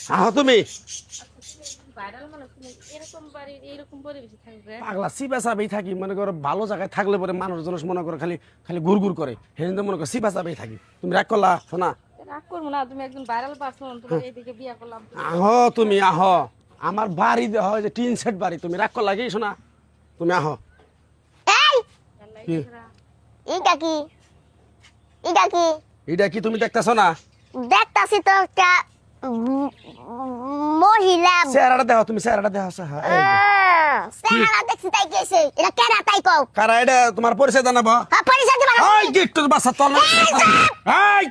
আহো তুমি ভাইরাল মানুষ তুমি এরকম বাড়ি এরকম পরিবেশে থাকবে পাগলা সিবা চাবেই থাকি মনে করো ভালো জায়গায় থাকলে পরে মানুষজন মনে করো খালি খালি ঘুরঘুর করে হেন মনে করো সিবা চাবেই থাকি তুমি রাগ করলা শোনা রাগ করবো না তুমি একজন ভাইরাল পারসন তোমার এইদিকে বিয়া করলাম আহো তুমি আহো আমার বাড়ি দেওয়া হয় যে টিন সেট বাড়ি তুমি রাগ করলা কি শোনা তুমি আহো এই এটা কি এটা কি এটা কি তুমি দেখতেছো না দেখতাছি তো একটা মহিলা চেহারাটা দেখো তুমি চেহারাটা দেখো চেহারা দেখছি তাই গেছে এটা কেডা তাই কও কারা এটা তোমার পরিচয় জানাবো পরিচয় দিবা এই কি একটু বাচ্চা চল না এই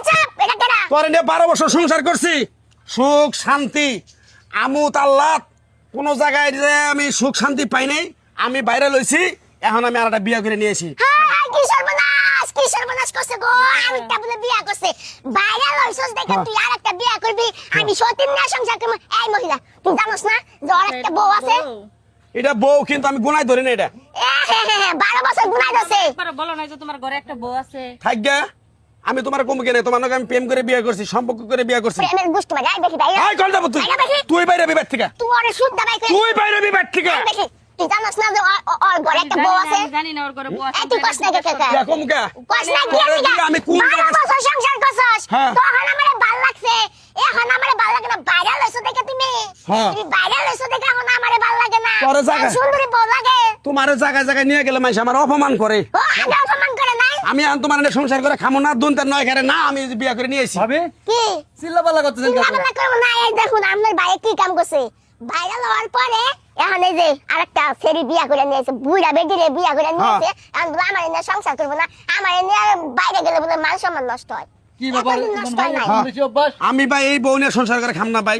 চাপ এটা কেডা তোরে নিয়ে 12 বছর সংসার করছি সুখ শান্তি আমুত আল্লাহ কোন জায়গায় যে আমি সুখ শান্তি পাই নাই আমি বাইরে লইছি এখন আমি আরেকটা বিয়ে করে নিয়েছি হ্যাঁ কি সর্বনাশ করছে গো আরেকটা বলে বিয়া করছে বাইরে লইছস দেখে তুই আরেকটা বিয়া করবি আমি সতীন না সংসার করব এই মহিলা তুই জানোস না যে আরেকটা বউ আছে এটা বউ কিন্তু আমি গুনাই ধরি না এটা 12 বছর গুনাই দছে একবার বলো না যে তোমার ঘরে একটা বউ আছে থাকগা আমি তোমার কম কেনে তোমার নাকি আমি প্রেম করে বিয়ে করছি সম্পর্ক করে বিয়ে করছি প্রেমের গুষ্টি বাজাই দেখি ভাই এই কল দাও তুই তুই বাইরে বিবাদ থেকে তুই ওরে সুদ দাবাই করে তুই বাইরে বিবাদ থেকে দেখি তুই জানোস না যে ওর ঘরে একটা বউ আছে জানি না ওর ঘরে বউ আছে এই তুই কস না কে কে কে কম কে কস না ঘরে কে থেকে আমি কোন 12 বছর সংসার করছস হ্যাঁ। তখন আমারে ভাল লাগছে এখন আমারে ভাল লাগে না বাইরে লইছো দেখে তুমি হ্যাঁ। তুমি বাইরে লইছো দেখে এখন আমারে ভাল লাগে না তোরে জায়গা- সুন্দরী বউ লাগে তোমার জায়গায় জায়গায় নিয়ে গেলে মানুষ আমার অপমান করে ও আগে অপমান করে নাই আমি এখন তোমার এনে সংসার করে খামো না দুনতে নয় ঘরে না আমি বিয়ে করে নিয়েছি ভাবে কি চিল্লাপাল্লা করতেছেন কেন? চিন্তা করবো না এই দেখুন আমার ভাই কি কাম করছে ভাইরাল হওয়ার পরে এখন এই যে আরেকটা ফেরি বিয়া করে নিয়েছে বুড়া বেডিরে বিয়া করে নিয়েছে এখন বলে আমার এনে সংসার করবো না আমার এনে বাইরে গেলে বলে মান সম্মান নষ্ট হয় কি ব্যাপার এখন ইমন নষ্ট ভাই হয় নাই। আপনার বেশি অভ্যাস আমি ভাই এই বউ নিয়ে সংসার করে খাম না ভাই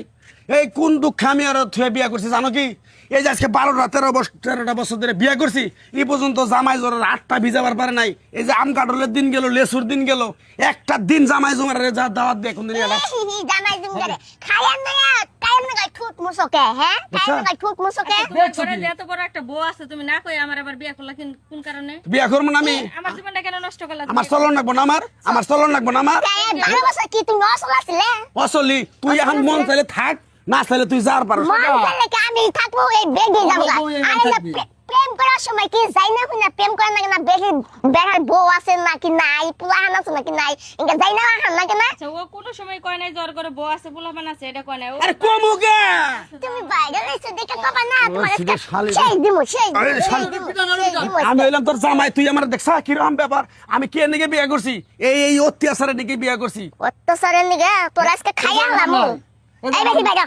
এই কোন দুঃখে আমি আর থুয়ে বিয়ে করছি জানো কি এই যে আজকে 13টা বছর ধরে বিয়ে করছি এই পর্যন্ত জামাই জোরের 8টা ভিজাবার পারে নাই এই যে আম কাটলের দিন গেল লেসুর দিন গেল একটা দিন জামাই জমার যা দাওয়াত দিয়ে কোন দিন এলাম জামাই জুম করে খায়ান না কায়ান না ঠুট মুসকে হ্যাঁ কায়ান না ঠুট মুসকে দেখছো ঘরে কি? যে এত বড় একটা বউ আছে তুমি না কই আমার আবার বিয়া করলা কোন কারণে বিয়ে করবো না আমি আমার জীবনটা কেন নষ্ট করলা আমার চলন রাখবো না আমার চলন রাখবো না আমার 12 বছর কি তুমি নসল আসলে অসলি তুই এখন মন চাইলে থাক না চাইলে তুই যার পারো মন চাইলে কি আমি থাকবো এই বেগে যাবো বউ এমন আরে না থাকবি। প্রেম করার সময় কি যাই না না প্রেম করার নাকি না বেগে বেড়ার বউ আছে নাকি নাই পুলাহান আছে নাকি নাই ইনকা যাই না হান নাকি না আচ্ছা ও কোনো সময় কয় নাই জ্বর করে বউ আছে পোলাপান আছে এটা কয় নাই ও আরে কমুকে তুমি বাইরে এসে দেখে কবা না তোমার সেটা শালি- সেই দিমু সেই আরে শালি। আমি হইলাম তোর জামাই তুই আমার দেখছা কিরকম ব্যাপার আমি কে নিকে বিয়ে করছি এই অত্যাচারের নিকে বিয়ে করছি অত্যাচারের নিগে তোর আজকে খাইয়া হলাম এই বেশি বাইরা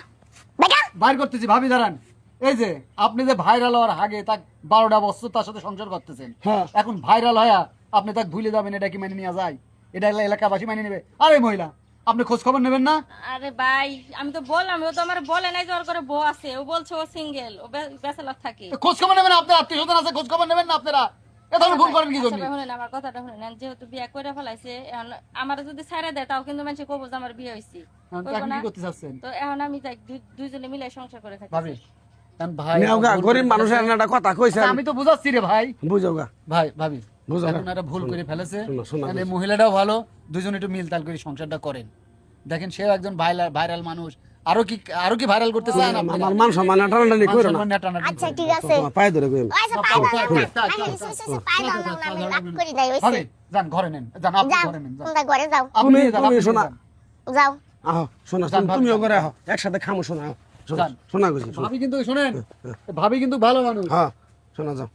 বাইরা বাইর করতেছি ভাবি দাঁড়ান এই যে আপনি যে ভাইরাল হওয়ার আগে তাক 12টা বছর তার সাথে সংসার করতেছেন হ্যাঁ। এখন ভাইরাল হয়া আপনি তাক ভুলে যাবেন এটা কি মেনে নেওয়া যায় এটা এলাকাবাসী মেনে নেবে আরে মহিলা আপনি খোঁজ খবর নেবেন না আরে ভাই আমি তো বললাম ও তো আমার বলে নাই জ্বর করে বউ আছে ও বলছে ও সিঙ্গেল ও ব্যাচেলর থাকে তো খোঁজ খবর নেবেন না আপনার আত্মীয় স্বজন আছে খোঁজ খবর নেবেন না আপনারা এ ধরনের ভুল করেন কি জন্য আচ্ছা ভাই, শুনেন আমার কথাটা শুনেন যেহেতু বিয়ে করে ফেলাইছে এখন আমার যদি ছাইরা দেয় তাও কিন্তু মানুষ কবো যে আমার বিয়ে হয়েছে এখন কি করতে চাচ্ছেন তো এখন আমি তাই দুইজনে মিলে সংসার করে খাই ভাবি এখন ভাই নেওগা গরিব মানুষের একটা কথা কইছে আচ্ছা, আমি তো বুঝাচ্ছি রে ভাই বুঝোগা ভাই ভাবি বুঝো না। এখন একটা ভুল করে ফেলেছে শোনো, শোনো, তাহলে মহিলাটাও ভালো দুজন একটু মিলতাল করে সংসারটা করেন দেখেন সেও একজন ভাইরাল মানুষ আরো কি ভাইরাল করতে চান আপনারা? আমার মান সম্মান টানাটানি মান কইরো না সম্মান টানাটানি আচ্ছা করেন। ঠিক আছে তোমার পায়ে ধরে কইম আচ্ছা পাই না পাই না আমি লাভ করি নাই ভাবি হইছে যান ঘরে নেন যান আপনি যাও ঘরে নেন যান। তোমরা ঘরে যাও আপনি তুমি- যান, তুমি আপনি শোনা। যান। যাও আহো শোনা যান, ভাবি, তুমিও যান। করে আহো একসাথে খামো শোনা যান। শোনা কইছি ভাবি কিন্তু শুনেন ভাবি কিন্তু ভালো মানুষ হ্যাঁ শোনা যাও